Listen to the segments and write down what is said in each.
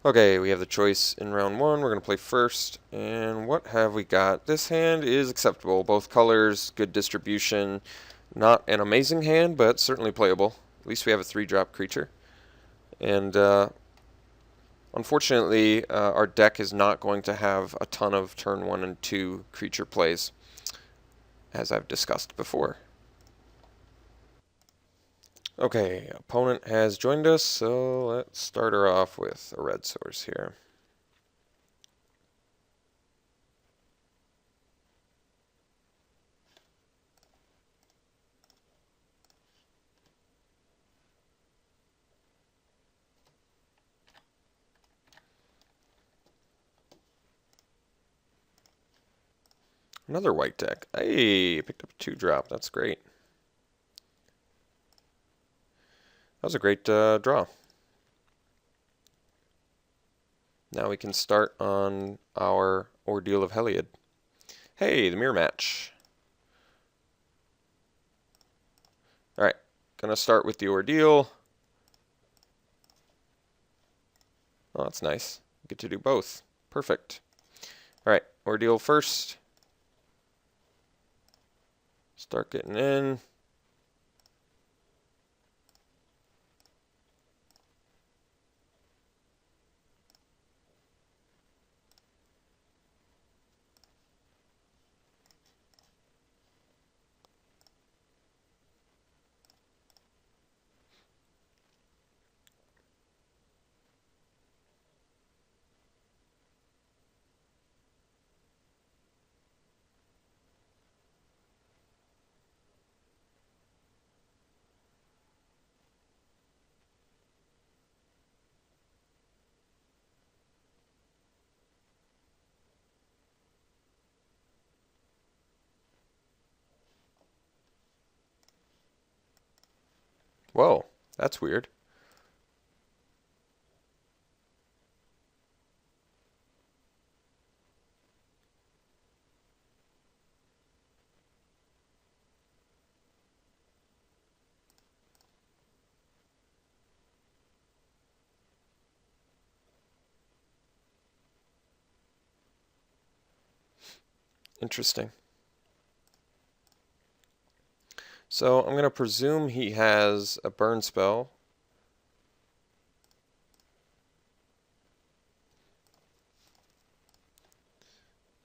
Okay, we have the choice in round one. We're going to play first. And what have we got? This hand is acceptable. Both colors, good distribution. Not an amazing hand, but certainly playable. At least we have a 3-drop creature. And unfortunately, our deck is not going to have a ton of turn 1 and 2 creature plays, as I've discussed before. Okay, opponent has joined us, so let's start her off with a red source here. Another white deck. Hey, picked up a 2-drop. That's great. That was a great draw. Now we can start on our Ordeal of Heliod. Hey, the mirror match. Alright, gonna start with the Ordeal. Oh, that's nice. Get to do both. Perfect. Alright, Ordeal first. Start getting in. Whoa, that's weird. Interesting. So I'm going to presume he has a burn spell.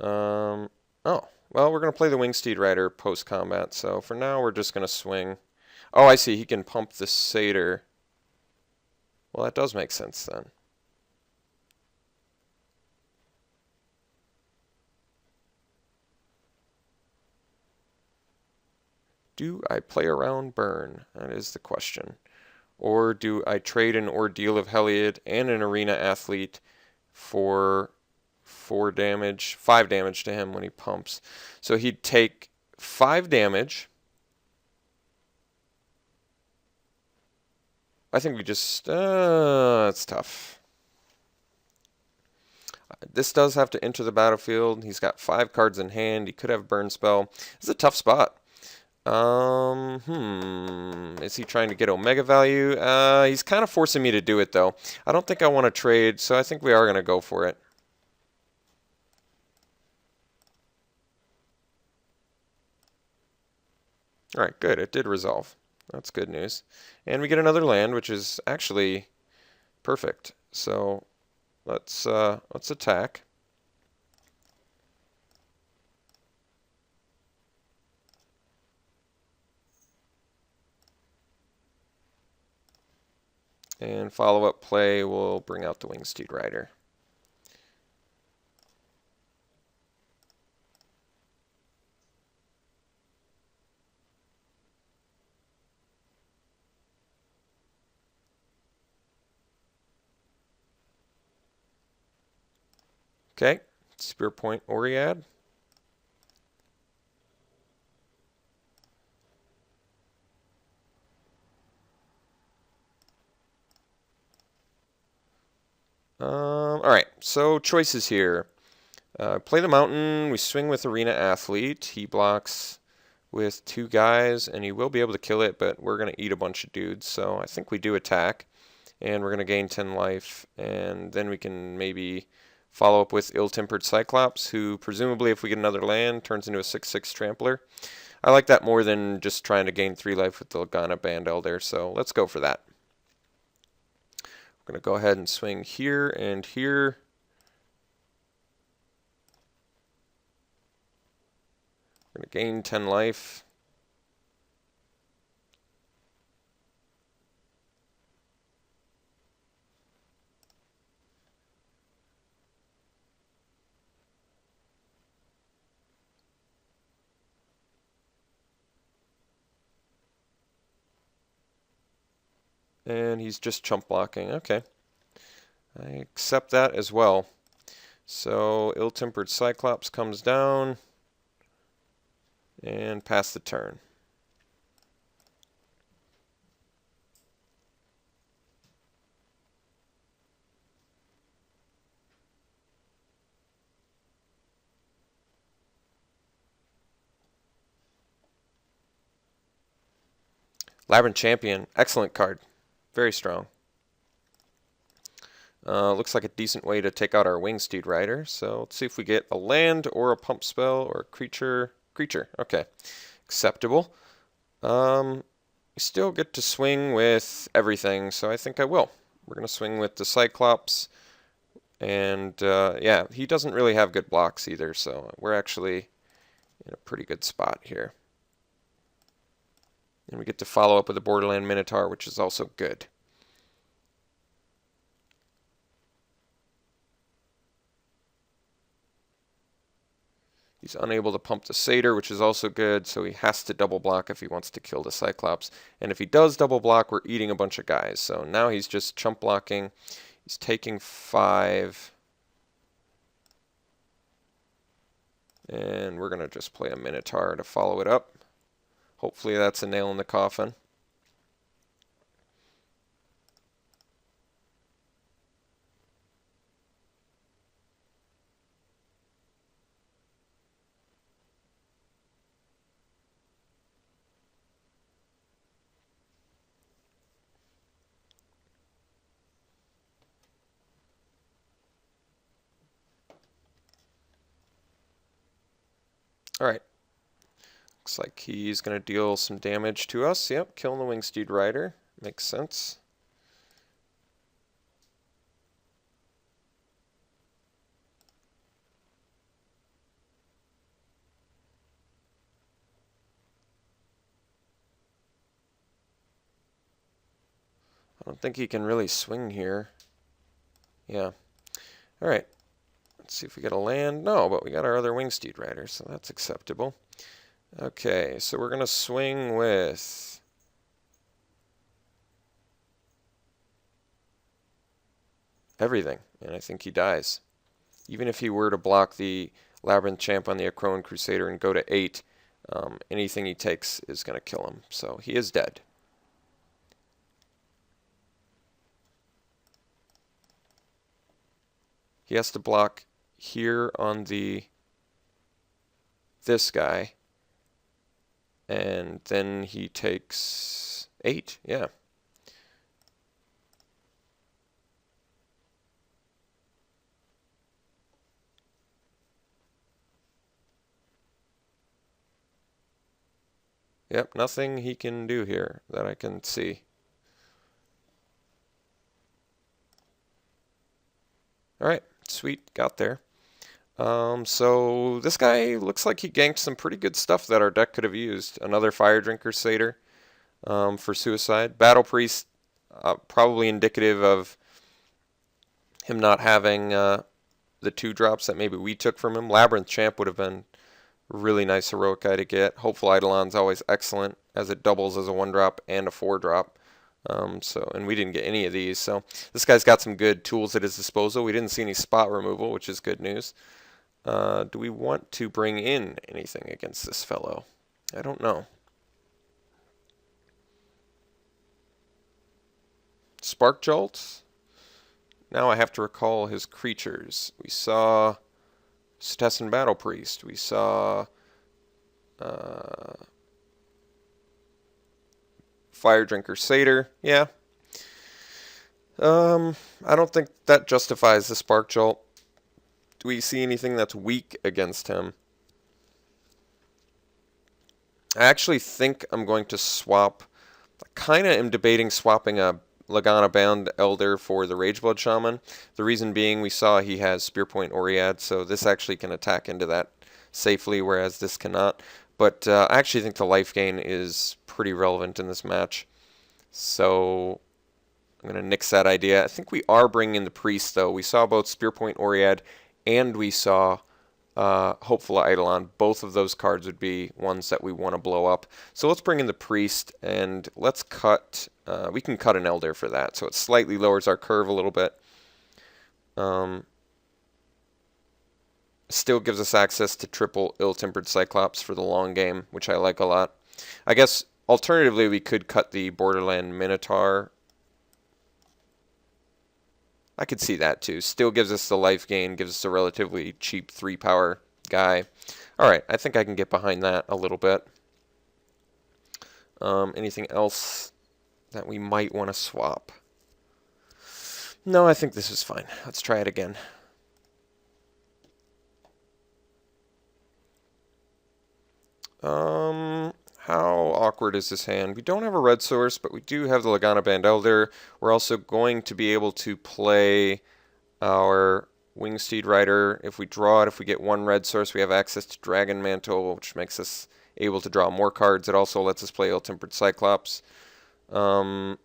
Oh, well, we're going to play the Wingsteed Rider post-combat, so for now we're just going to swing. Oh, I see, he can pump the Satyr. Well, that does make sense then. Do I play around burn? That is the question. Or do I trade an Ordeal of Heliod and an Arena Athlete for 5 damage to him when he pumps? So he'd take 5 damage. I think we just, it's tough. This does have to enter the battlefield. He's got 5 cards in hand. He could have burn spell. It's a tough spot. Is he trying to get Omega value? He's kind of forcing me to do it, though. I don't think I want to trade, so I think we are going to go for it. Alright, good. It did resolve. That's good news. And we get another land, which is actually perfect. So let's attack. And follow-up play will bring out the Wingsteed Rider. Okay, Spear Point Oread. Alright, so choices here. Play the Mountain, we swing with Arena Athlete. He blocks with 2 guys, and he will be able to kill it, but we're going to eat a bunch of dudes, so I think we do attack. and we're going to gain 10 life, and then we can maybe follow up with Ill-Tempered Cyclops, who presumably, if we get another land, turns into a 6/6 Trampler. I like that more than just trying to gain 3 life with the Lagana Band Elder, so let's go for that. We're going to go ahead and swing here and here. We're going to gain 10 life. And he's just chump blocking. Okay. I accept that as well. So Ill-Tempered Cyclops comes down and pass the turn. Labyrinth Champion, excellent card. Very strong. Looks like a decent way to take out our Wingsteed Rider. So let's see if we get a land or a pump spell or a creature. Creature, okay. Acceptable. We still get to swing with everything, so I think I will. We're going to swing with the Cyclops. And yeah, he doesn't really have good blocks either, so we're actually in a pretty good spot here. And we get to follow up with a Borderland Minotaur, which is also good. He's unable to pump the Satyr, which is also good, so he has to double block if he wants to kill the Cyclops. And if he does double block, we're eating a bunch of guys. So now he's just chump blocking. He's taking 5. And we're going to just play a Minotaur to follow it up. Hopefully that's a nail in the coffin. Alright. Looks like he's going to deal some damage to us. Yep, killing the Wingsteed Rider. Makes sense. I don't think he can really swing here. Yeah. Alright. Let's see if we get a land. No, but we got our other Wingsteed Rider, so that's acceptable. Okay, so we're going to swing with everything, and I think he dies. Even if he were to block the Labyrinth Champ on the Akroan Crusader and go to 8, anything he takes is going to kill him. So he is dead. He has to block here on this guy, and then he takes 8. Yeah. Yep, nothing he can do here that I can see. Alright, sweet, got there. So this guy looks like he ganked some pretty good stuff that our deck could have used. Another Fire Drinker Satyr for Suicide. Battle Priest, probably indicative of him not having the 2 drops that maybe we took from him. Labyrinth Champ would have been a really nice heroic guy to get. Hopeful Eidolon's always excellent, as it doubles as a 1-drop and a 4-drop. And we didn't get any of these. So this guy's got some good tools at his disposal. We didn't see any spot removal, which is good news. Do we want to bring in anything against this fellow? I don't know. Spark Jolt? Now I have to recall his creatures. We saw Stephenson Battle Priest. We saw Fire Drinker Satyr. Yeah. I don't think that justifies the Spark Jolt. Do we see anything that's weak against him? I actually think I'm going to swap. I kind of am debating swapping a Lagana Bound Elder for the Rageblood Shaman. The reason being we saw he has Spearpoint Oread, so this actually can attack into that safely, whereas this cannot. But I actually think the life gain is pretty relevant in this match. So I'm going to nix that idea. I think we are bringing in the Priest, though. We saw both Spearpoint Oread and we saw Hopeful Eidolon. Both of those cards would be ones that we want to blow up. So let's bring in the Priest, and let's cut... we can cut an Elder for that, so it slightly lowers our curve a little bit. Still gives us access to triple Ill-Tempered Cyclops for the long game, which I like a lot. I guess, alternatively, we could cut the Borderland Minotaur. I could see that too. Still gives us the life gain, gives us a relatively cheap 3-power guy. Alright, I think I can get behind that a little bit. Anything else that we might want to swap? No, I think this is fine. Let's try it again. How awkward is this hand? We don't have a red source, but we do have the Lagana Band Elder. We're also going to be able to play our Wingsteed Rider. If we draw it, if we get one red source, we have access to Dragon Mantle, which makes us able to draw more cards. It also lets us play Ill-Tempered Cyclops. We're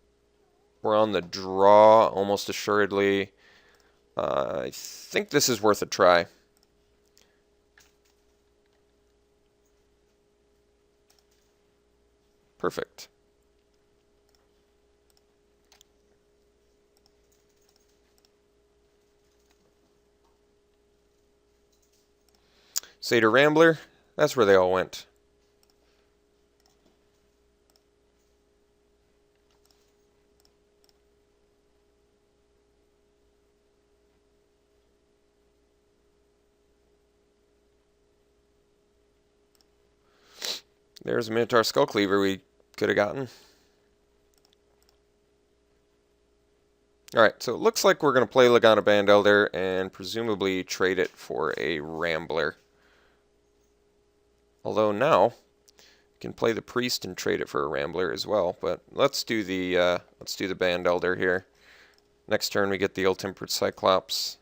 on the draw, almost assuredly. I think this is worth a try. Perfect. Satyr Rambler, that's where they all went. There's a Minotaur Skullcleaver we could have gotten. Alright, so it looks like we're going to play Lagana Band Elder and presumably trade it for a Rambler. Although now, we can play the Priest and trade it for a Rambler as well. But let's do the Band Elder here. Next turn we get the Ill-Tempered Cyclops.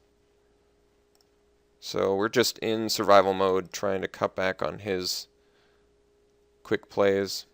So we're just in survival mode, trying to cut back on his quick plays.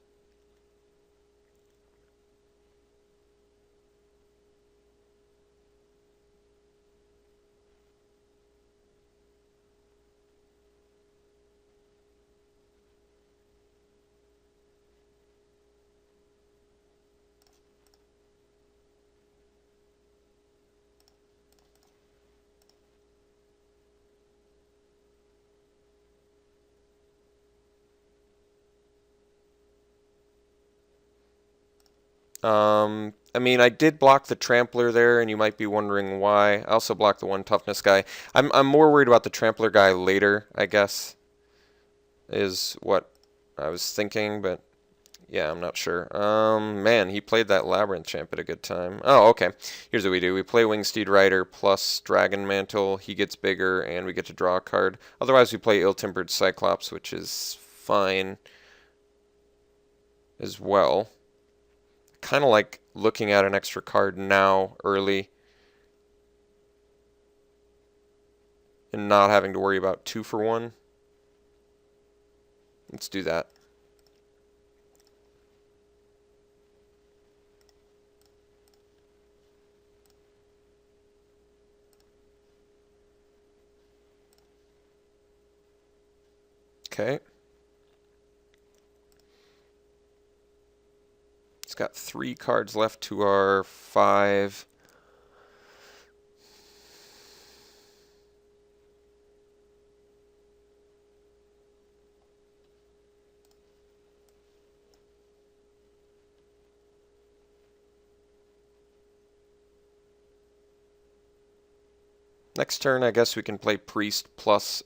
I mean, I did block the Trampler there, and you might be wondering why. I also blocked the one toughness guy. I'm more worried about the Trampler guy later, I guess, is what I was thinking, but yeah, I'm not sure. Man, he played that Labyrinth Champ at a good time. Oh, okay. Here's what we do. We play Wingsteed Rider plus Dragon Mantle. He gets bigger, and we get to draw a card. Otherwise, we play Ill-Tempered Cyclops, which is fine as well. Kind of like looking at an extra card now early and not having to worry about 2 for 1. Let's do that. Okay. It's got 3 cards left to our 5. Next turn, I guess we can play Priest plus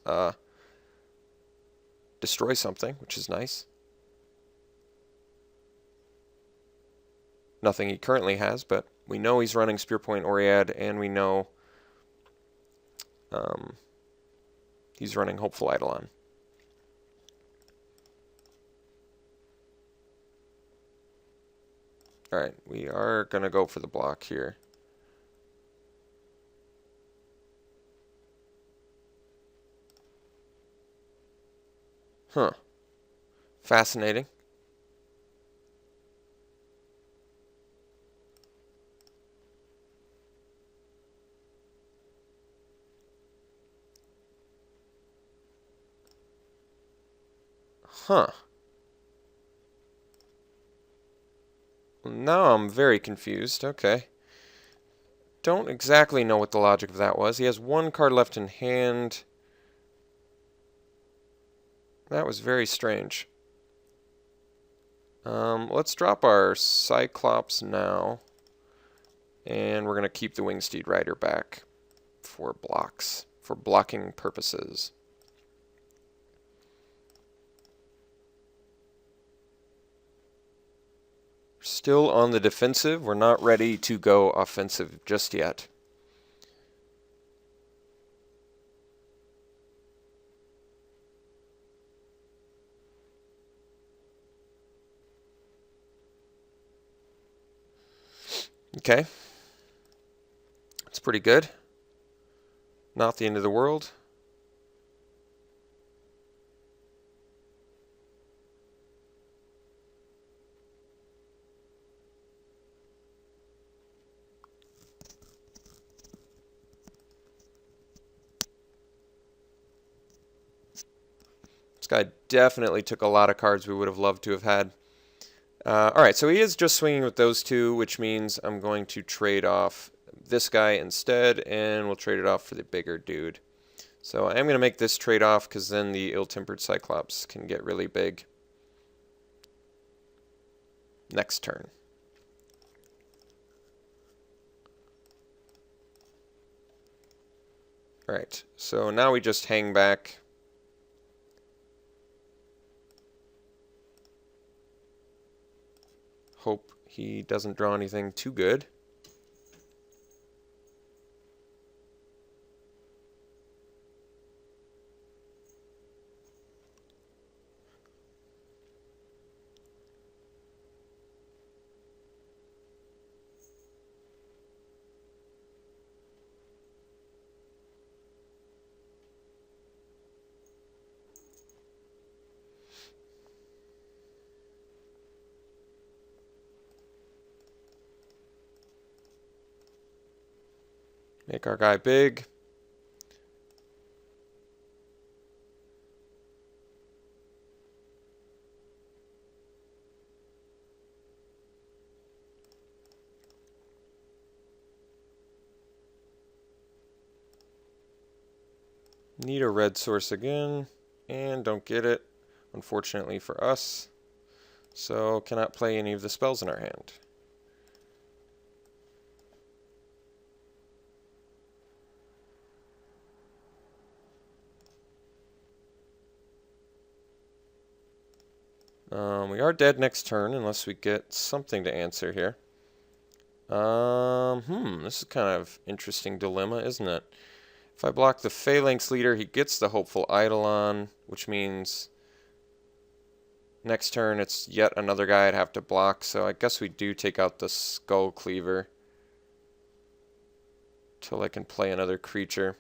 destroy something, which is nice. Nothing he currently has, but We know he's running Spear Point Oread, and we know he's running Hopeful Eidolon. Alright, we are going to go for the block here. Huh. Fascinating. Huh. Now I'm very confused. Okay. Don't exactly know what the logic of that was. He has one card left in hand. That was very strange. Let's drop our Cyclops now. And we're going to keep the Wingsteed Rider back for blocks, for blocking purposes. Still on the defensive. We're not ready to go offensive just yet. Okay. That's pretty good. Not the end of the world. This guy definitely took a lot of cards we would have loved to have had. Alright, so he is just swinging with those two, which means I'm going to trade off this guy instead, and we'll trade it off for the bigger dude. So I am going to make this trade-off, because then the Ill-Tempered Cyclops can get really big next turn. Alright, so now we just hang back. Hope he doesn't draw anything too good. Make our guy big. Need a red source again, and don't get it, unfortunately for us. So cannot play any of the spells in our hand. We are dead next turn unless we get something to answer here. This is kind of interesting dilemma, isn't it? If I block the Phalanx Leader, he gets the Hopeful Eidolon, which means next turn it's yet another guy I'd have to block, so I guess we do take out the Skull Cleaver till I can play another creature.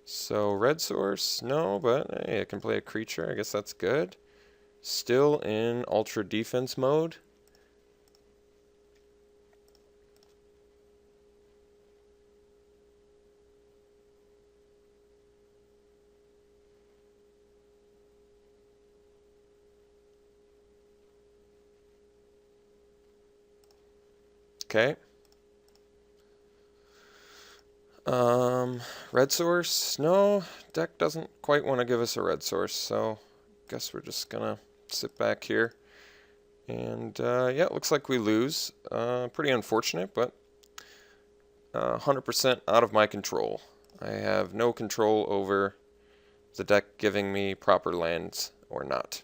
So red source, no, but hey, I can play a creature. I guess that's good. Still in ultra defense mode. Okay. Red source, no, deck doesn't quite want to give us a red source, so guess we're just gonna sit back here. And yeah, it looks like we lose. Pretty unfortunate, but 100% out of my control. I have no control over the deck giving me proper lands or not,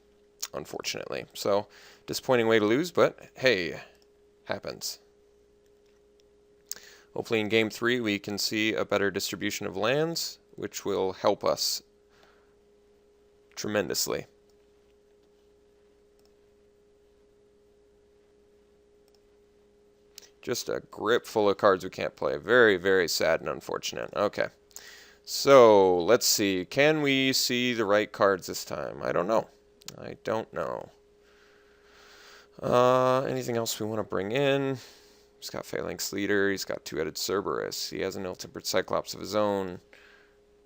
unfortunately. So, disappointing way to lose, but hey, happens. Hopefully in Game 3 we can see a better distribution of lands, which will help us tremendously. Just a grip full of cards we can't play. Very, very sad and unfortunate. Okay. So, let's see. Can we see the right cards this time? I don't know. I don't know. Anything else we want to bring in? He's got Phalanx Leader. He's got Two-Headed Cerberus. He has an Ill-Tempered Cyclops of his own.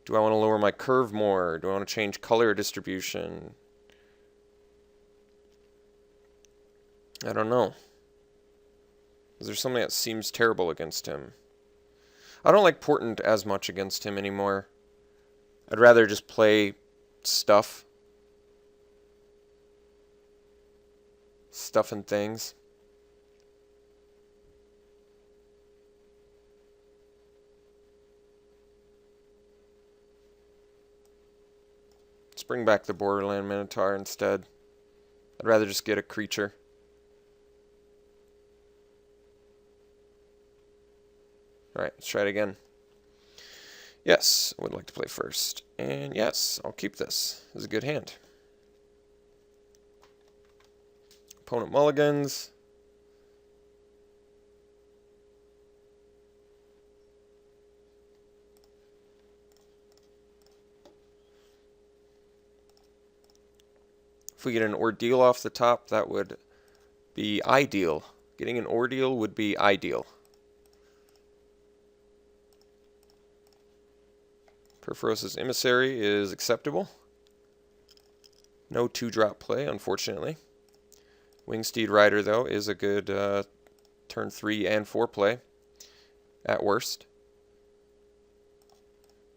Do I want to lower my curve more? Do I want to change color distribution? I don't know. Is there something that seems terrible against him? I don't like Portent as much against him anymore. I'd rather just play stuff. Stuff and things. Let's bring back the Borderland Minotaur instead. I'd rather just get a creature. Alright, let's try it again. Yes, I would like to play first. And yes, I'll keep this. This is a good hand. Opponent mulligans. If we get an Ordeal off the top, that would be ideal. Getting an Ordeal would be ideal. Perforos's Emissary is acceptable. No 2-drop play, unfortunately. Wingsteed Rider, though, is a good turn 3 and 4 play, at worst.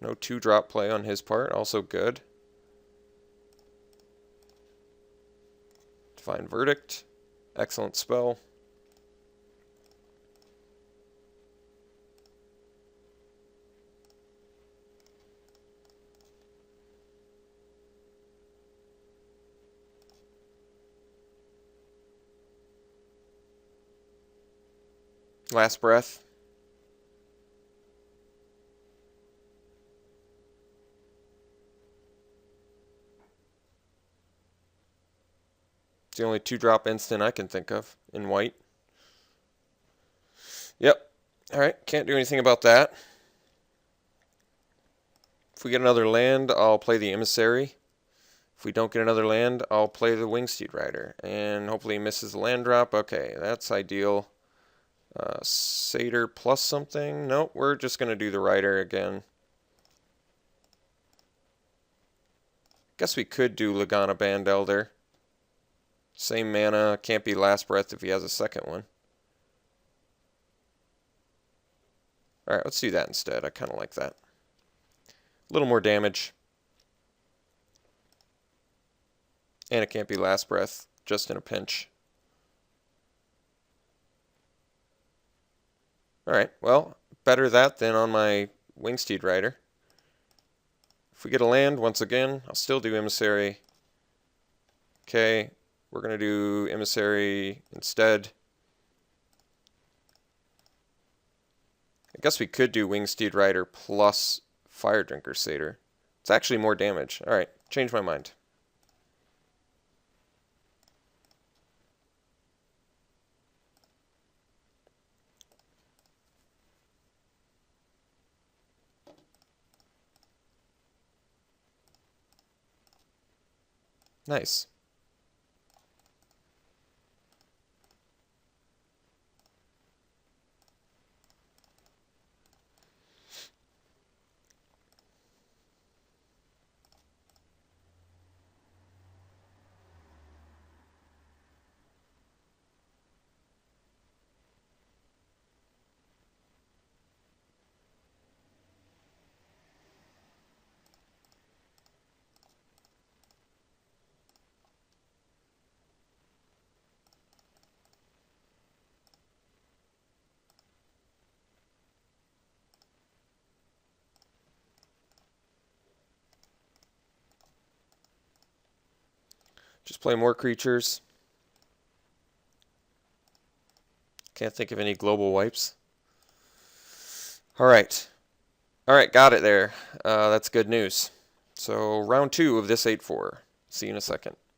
No 2-drop play on his part, also good. Divine Verdict, excellent spell. Last Breath. It's the only 2-drop instant I can think of in white. Yep. Alright, can't do anything about that. If we get another land, I'll play the Emissary. If we don't get another land, I'll play the Wingsteed Rider. And hopefully he misses the land drop. Okay, that's ideal. Satyr plus something? Nope, we're just going to do the Rider again. Guess we could do Lagana Band Elder. Same mana, can't be Last Breath if he has a second one. Alright, let's do that instead. I kind of like that. A little more damage. And it can't be Last Breath, just in a pinch. Alright, well, better that than on my Wingsteed Rider. If we get a land, once again, I'll still do Emissary. Okay, we're going to do Emissary instead. I guess we could do Wingsteed Rider plus Fire Drinker Satyr. It's actually more damage. Alright, change my mind. Nice. Just play more creatures. Can't think of any global wipes. Alright. Alright, got it there. That's good news. So round 2 of this 8-4. See you in a second.